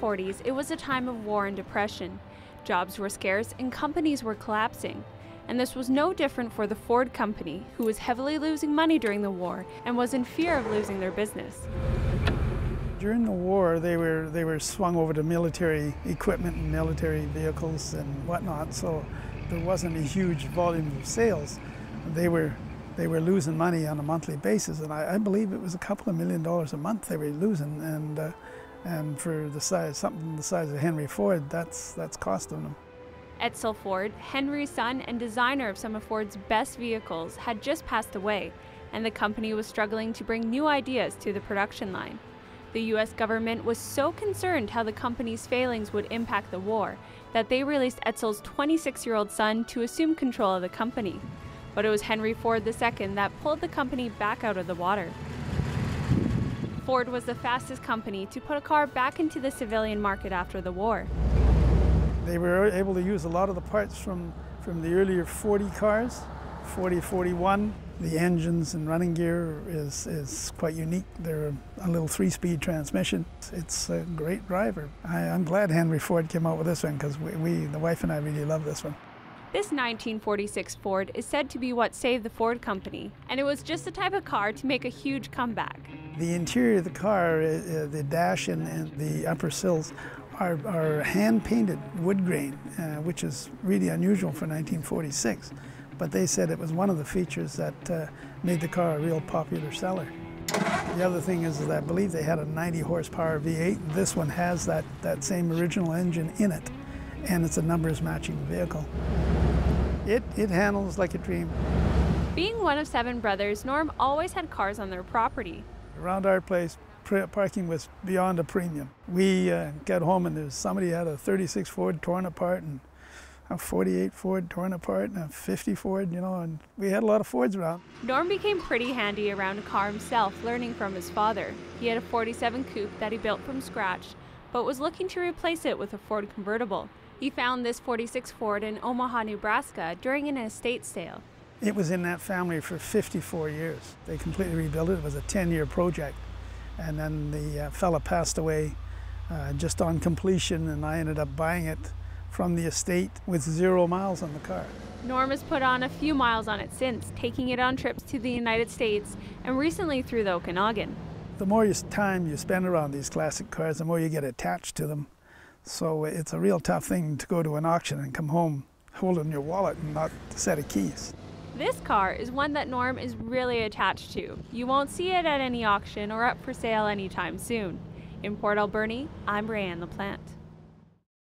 40s, it was a time of war and depression. Jobs were scarce and companies were collapsing. And this was no different for the Ford Company, who was heavily losing money during the war and was in fear of losing their business. During the war, they were swung over to military equipment and military vehicles and whatnot, so there wasn't a huge volume of sales. They were losing money on a monthly basis, and I believe it was a couple of $1 million a month they were losing, and for something the size of Henry Ford, that's costing them. Edsel Ford, Henry's son and designer of some of Ford's best vehicles, had just passed away, and the company was struggling to bring new ideas to the production line. The U.S. government was so concerned how the company's failings would impact the war that they released Edsel's 26-year-old son to assume control of the company. But it was Henry Ford II that pulled the company back out of the water. Ford was the fastest company to put a car back into the civilian market after the war. They were able to use a lot of the parts from the earlier 40 cars, 40, 41. The engines and running gear is quite unique. They're a little 3-speed transmission. It's a great driver. I'm glad Henry Ford came out with this one because the wife and I really love this one. This 1946 Ford is said to be what saved the Ford Company, and it was just the type of car to make a huge comeback. The interior of the car, the dash and the upper sills, are hand-painted wood grain, which is really unusual for 1946. But they said it was one of the features that made the car a real popular seller. The other thing is that I believe they had a 90 horsepower V8. This one has that same original engine in it, and it's a numbers matching vehicle. It handles like a dream. Being one of 7 brothers, Norm always had cars on their property. Around our place, parking was beyond a premium. We got home and somebody had a 36 Ford torn apart and a 48 Ford torn apart and a 50 Ford, and we had a lot of Fords around. Norm became pretty handy around a car himself, learning from his father. He had a 47 Coupe that he built from scratch, but was looking to replace it with a Ford convertible. He found this 46 Ford in Omaha, Nebraska during an estate sale. It was in that family for 54 years. They completely rebuilt it. It was a 10-year project. And then the fella passed away just on completion, and I ended up buying it from the estate with 0 miles on the car. Norm has put on a few miles on it since, taking it on trips to the United States and recently through the Okanagan. The more time you spend around these classic cars, the more you get attached to them. So it's a real tough thing to go to an auction and come home holding your wallet and not a set of keys. This car is one that Norm is really attached to. You won't see it at any auction or up for sale anytime soon. In Port Alberni, I'm Brianne LaPlante.